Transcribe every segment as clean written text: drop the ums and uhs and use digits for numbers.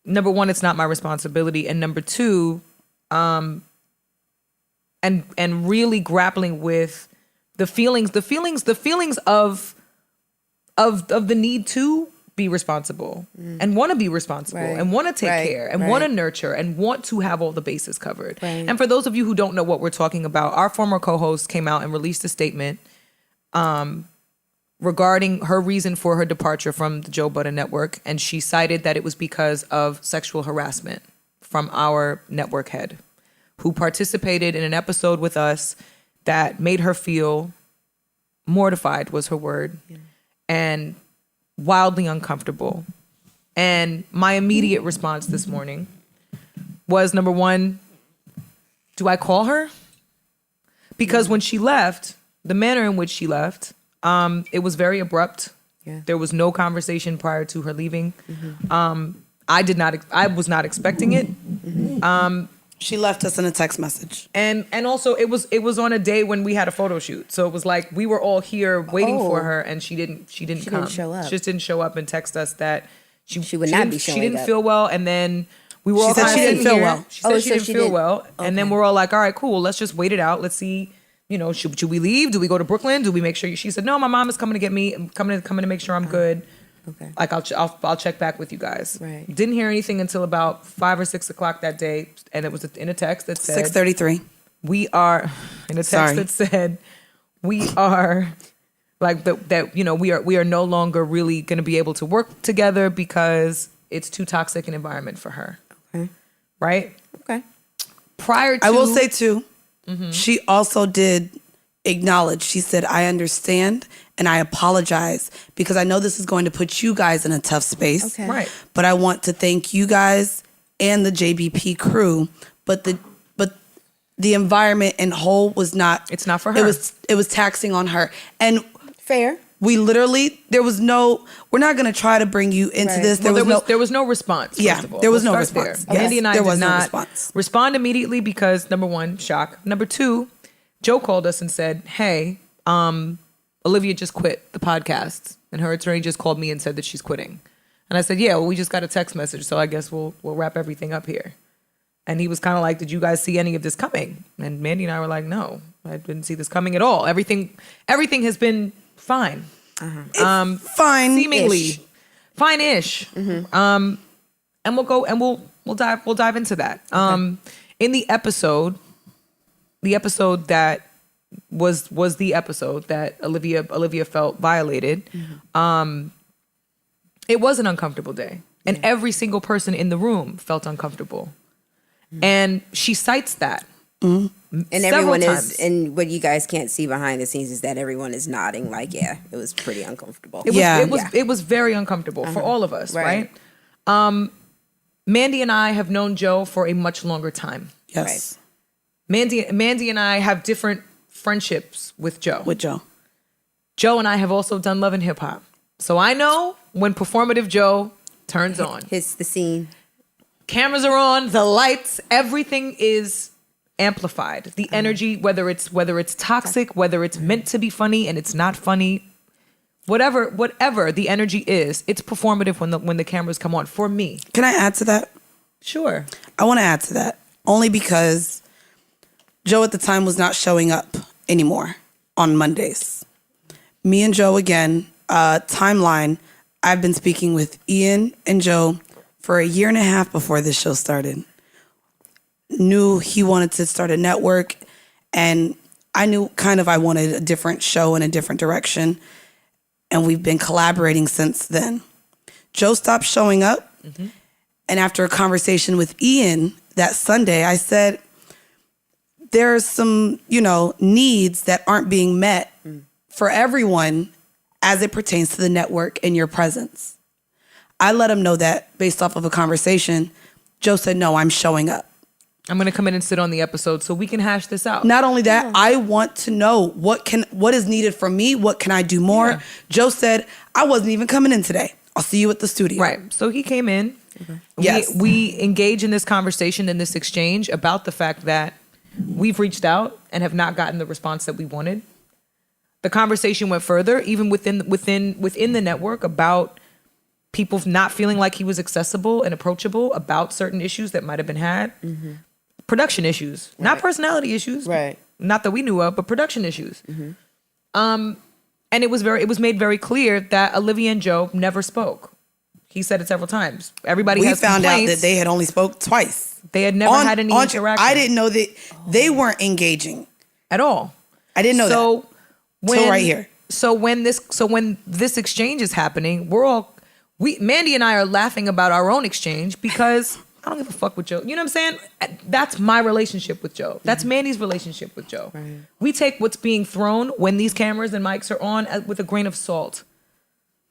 number one, it's not my responsibility, and number two, and really grappling with the feelings of the need to be responsible and want to be responsible and want to take care and want to nurture and want to have all the bases covered. Right. And for those of you who don't know what we're talking about, our former co-host came out and released a statement regarding her reason for her departure from the Joe Budden network. And she cited that it was because of sexual harassment from our network head, who participated in an episode with us that made her feel mortified, was her word, and wildly uncomfortable. And my immediate response this morning was, number one, do I call her? Because when she left, the manner in which she left, it was very abrupt. Yeah. There was no conversation prior to her leaving. I was not expecting it. She left us in a text message. And also it was on a day when we had a photo shoot. So it was like we were all here waiting for her, and she didn't come. Didn't show up. She just didn't show up and text us that she would not be showing up. She didn't feel well, and then we were all said she didn't feel well. She said she didn't feel well. Okay. And then we're all like, all right, cool, let's just wait it out. Let's see, should we leave? Do we go to Brooklyn? Do we make sure she said, no, my mom is coming to get me. I'm coming to make sure I'm good. Okay. Like I'll check back with you guys. Right. Didn't hear anything until about 5 or 6 o'clock that day, and it was in a text that said 6:33. We are in a text that said we are like that. We are no longer really going to be able to work together because it's too toxic an environment for her. Okay. Right. Okay. I will say too, she also did acknowledge. She said, "I understand." And I apologize because I know this is going to put you guys in a tough space. Okay. Right. But I want to thank you guys and the JBP crew. But the environment in whole was not. It's not for her. It was taxing on her. And fair. We literally, we're not going to try to bring you into this. There was no response. Yeah, first of all. there was no response. Yes. Mandii and I did not respond immediately because, number one, shock. Number two, Joe called us and said, hey, Olivia just quit the podcast, and her attorney just called me and said that she's quitting. And I said, yeah, well, we just got a text message, so I guess we'll wrap everything up here. And he was kind of like, did you guys see any of this coming? And Mandii and I were like, no, I didn't see this coming at all. Everything has been fine. Fine, seemingly fine-ish. And we'll dive into that. Okay. In the episode that was the episode that Olivia felt violated. It was an uncomfortable day, and every single person in the room felt uncomfortable, and she cites that. And everyone times. And what you guys can't see behind the scenes is that everyone is nodding like, yeah, it was pretty uncomfortable. It was very uncomfortable for all of us, right? Mandii and I have known Joe for a much longer time. Yes. Right? Mandii and I have different friendships with Joe. Joe and I have also done Love and Hip Hop. So I know when performative Joe turns on. Hits the scene. Cameras are on, the lights, everything is amplified. The energy, whether it's toxic, whether it's meant to be funny and it's not funny, whatever the energy is, it's performative when the cameras come on, for me. Can I add to that? Sure. I want to add to that only because Joe at the time was not showing up anymore on Mondays. Me and Joe again, timeline, I've been speaking with Ian and Joe for a year and a half before this show started. Knew he wanted to start a network, and I knew I wanted a different show in a different direction, and we've been collaborating since then. Joe stopped showing up, and after a conversation with Ian that Sunday, I said, there's some, needs that aren't being met for everyone as it pertains to the network and your presence. I let him know that based off of a conversation. Joe said, no, I'm showing up. I'm going to come in and sit on the episode so we can hash this out. Not only that, I want to know what is needed from me. What can I do more? Yeah. Joe said, I wasn't even coming in today. I'll see you at the studio. Right. So he came in. Okay. Yes. We engage in this conversation, in this exchange about the fact that we've reached out and have not gotten the response that we wanted. The conversation went further, even within the network, about people not feeling like he was accessible and approachable about certain issues that might have been had. Production issues, not personality issues. Right. Not that we knew of, but production issues. And it was made very clear that Olivia and Joe never spoke. He said it several times. Everybody has complaints. We found out that they had only spoke twice. They had never had any interaction. I didn't know that they weren't engaging at all. I didn't know that. Till right here. So when this exchange is happening, Mandii and I are laughing about our own exchange because I don't give a fuck with Joe. You know what I'm saying? That's my relationship with Joe. That's Mandi's relationship with Joe. Right. We take what's being thrown when these cameras and mics are on with a grain of salt.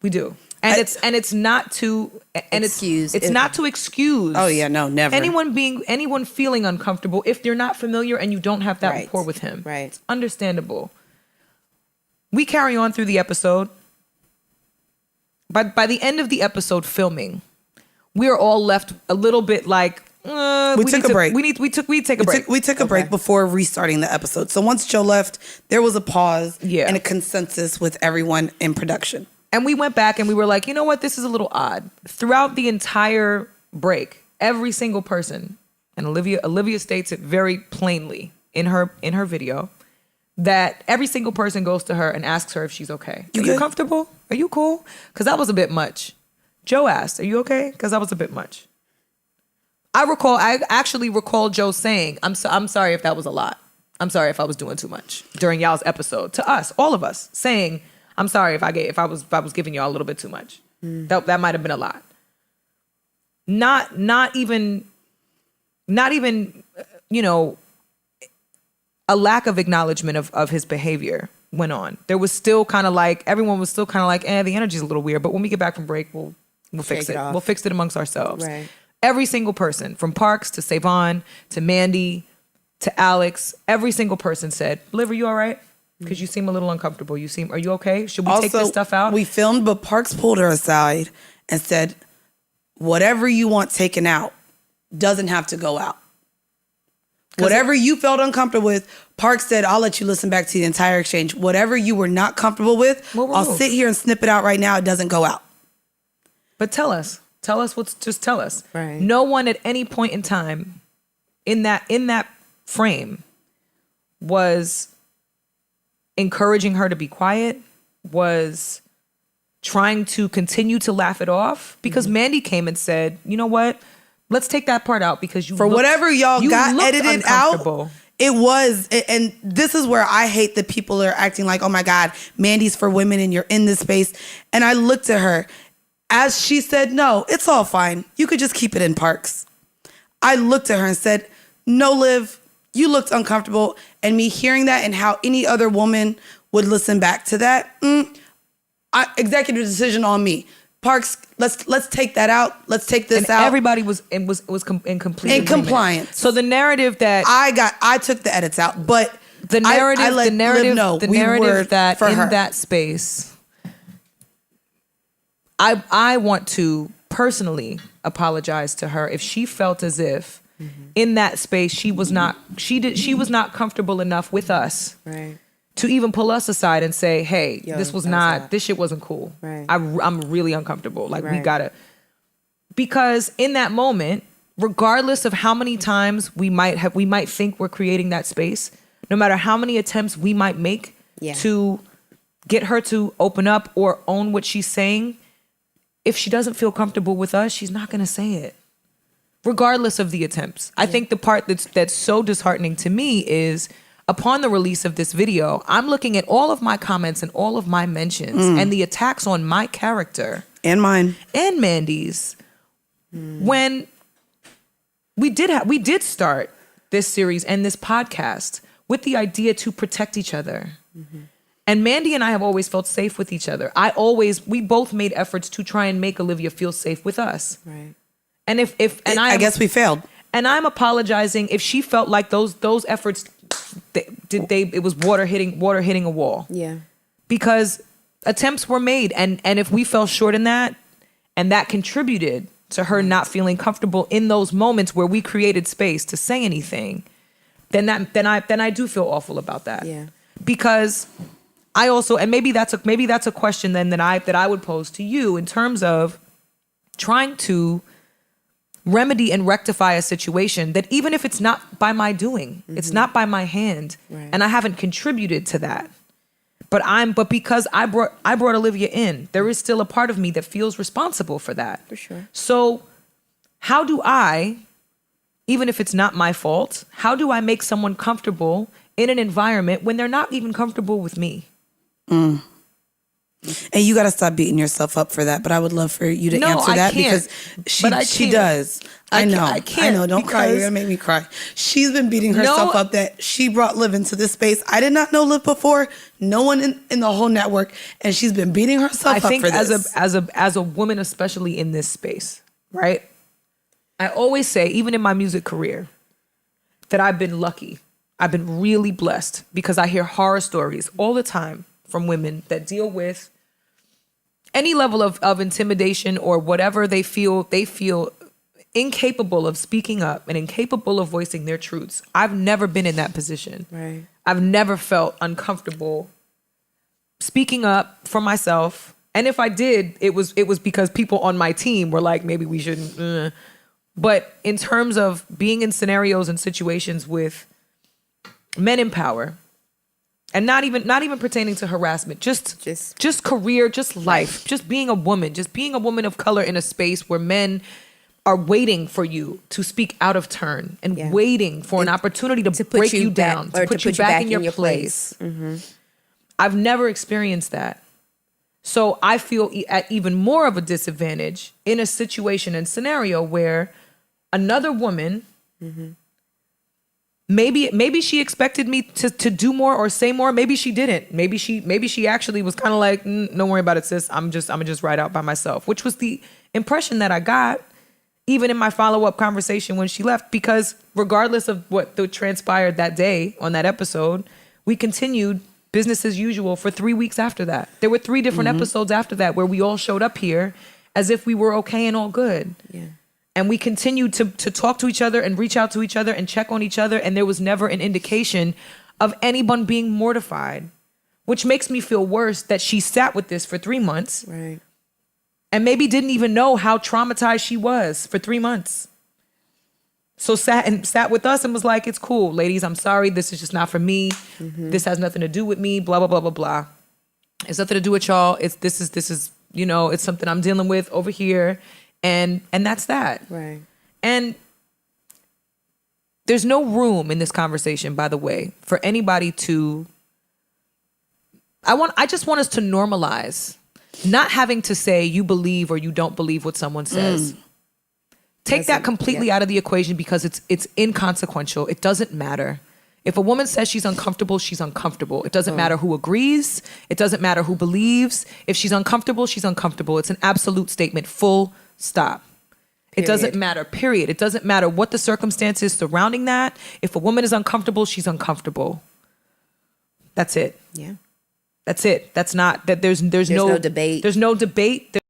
We do. And it's not to excuse. It's not to excuse. Oh yeah, no, never. Anyone feeling uncomfortable if you're not familiar and you don't have that rapport with him. Right. It's understandable. We carry on through the episode. By the end of the episode filming, we are all left a little bit like we took a break. We take a break. We took a break before restarting the episode. So once Joe left, there was a pause and a consensus with everyone in production. And we went back and we were like, you know what? This is a little odd. Throughout the entire break, every single person, and Olivia states it very plainly in her video, that every single person goes to her and asks her if she's okay. Are you comfortable? Are you cool? Because that was a bit much. Joe asked, are you okay? Because that was a bit much. I actually recall Joe saying, I'm sorry if that was a lot. I'm sorry if I was doing too much during y'all's episode. To us, all of us, saying, I'm sorry if I was giving y'all a little bit too much. That might have been a lot. Not even, you know, a lack of acknowledgement of his behavior went on. There was still kind of like, everyone was still kind of like, the energy's a little weird, but when we get back from break, we'll fix it. We'll fix it amongst ourselves. Right. Every single person, from Parks to Savon to Mandii to Alex, every single person said, Liv, are you all right? Because you seem a little uncomfortable. Are you okay? Should we take this stuff out? We filmed, but Parks pulled her aside and said, whatever you want taken out doesn't have to go out. Whatever you felt uncomfortable with, Parks said, I'll let you listen back to the entire exchange. Whatever you were not comfortable with, I'll sit here and snip it out right now. It doesn't go out. But tell us. Just tell us. Right. No one at any point in time in that frame was encouraging her to be quiet, was trying to continue to laugh it off, because Mandii came and said, you know what? Let's take that part out because whatever y'all got edited out, it was, and this is where I hate that people are acting like, oh my God, Mandi's for women and you're in this space. And I looked at her as she said, no, it's all fine. You could just keep it in Parks. I looked at her and said, no, Liv, you looked uncomfortable. And me hearing that and how any other woman would listen back to that, executive decision on me. Parks, let's take that out. Let's take this out. Everybody was in complete agreement. Compliance. So the narrative that I took the edits out, but the narrative, I let the narrative, Liv know the we narrative were that for in her. that space, I want to personally apologize to her if she felt as if in that space she was not comfortable enough with us. Right. To even pull us aside and say, hey, this shit wasn't cool. Right. I'm really uncomfortable. Like, we Right. gotta, because in that moment, regardless of how many times we might think we're creating that space, no matter how many attempts we might make to get her to open up or own what she's saying, if she doesn't feel comfortable with us, she's not gonna say it. Regardless of the attempts. I think the part that's so disheartening to me is, upon the release of this video, I'm looking at all of my comments and all of my mentions and the attacks on my character. And mine. And Mandi's. When we did start this series and this podcast with the idea to protect each other. And Mandii and I have always felt safe with each other. We both made efforts to try and make Olivia feel safe with us. Right. And I guess we failed. And I'm apologizing if she felt like those efforts, it was water hitting a wall. Yeah. Because attempts were made, and if we fell short in that, and that contributed to her not feeling comfortable in those moments where we created space to say anything, then I do feel awful about that. Yeah. Because I also, and maybe that's a question then that I would pose to you in terms of, trying to remedy and rectify a situation that even if it's not by my doing, it's not by my hand, and I haven't contributed to that. But because I brought Olivia in, there is still a part of me that feels responsible for that. For sure. So how do I, even if it's not my fault, how do I make someone comfortable in an environment when they're not even comfortable with me? And you got to stop beating yourself up for that. But I would love for you to answer that because she does. I know. Don't cry. You're going to make me cry. She's been beating herself up that she brought Liv into this space. I did not know Liv before. No one in the whole network. And she's been beating herself up for this. As a woman, especially in this space, right? I always say, even in my music career, that I've been lucky. I've been really blessed because I hear horror stories all the time from women that deal with any level of intimidation or whatever they feel incapable of speaking up and incapable of voicing their truths. I've never been in that position. Right. I've never felt uncomfortable speaking up for myself. And if I did, it was because people on my team were like, maybe we shouldn't. But in terms of being in scenarios and situations with men in power, and not even pertaining to harassment, just career, just life, just being a woman of color in a space where men are waiting for you to speak out of turn and waiting for an opportunity to break you down, to put you back in your place. I've never experienced that. So I feel at even more of a disadvantage in a situation and scenario where another woman, maybe she expected me to do more or say more. Maybe she didn't. Maybe she actually was kind of like, don't worry about it, sis. I'm gonna just ride out by myself, which was the impression that I got even in my follow-up conversation when she left, because regardless of what transpired that day on that episode, we continued business as usual for 3 weeks after that. There were 3 different episodes after that where we all showed up here as if we were okay and all good. Yeah. And we continued to talk to each other and reach out to each other and check on each other. And there was never an indication of anyone being mortified, which makes me feel worse that she sat with this for 3 months. Right. And maybe didn't even know how traumatized she was for 3 months. So sat with us and was like, it's cool, ladies. I'm sorry. This is just not for me. This has nothing to do with me. Blah, blah, blah, blah, blah. It's nothing to do with y'all. This is, it's something I'm dealing with over here. And that's that. Right. And there's no room in this conversation, by the way, for anybody to, I just want us to normalize not having to say you believe or you don't believe what someone says. Take that completely out of the equation because it's inconsequential. It doesn't matter. If a woman says she's uncomfortable, she's uncomfortable. It doesn't matter who agrees. It doesn't matter who believes. If she's uncomfortable, she's uncomfortable. It's an absolute statement, full stop. It doesn't matter, period. It doesn't matter what the circumstances surrounding that. If a woman is uncomfortable, she's uncomfortable. That's it. Yeah. That's it. That's not, that there's no debate. There's no debate.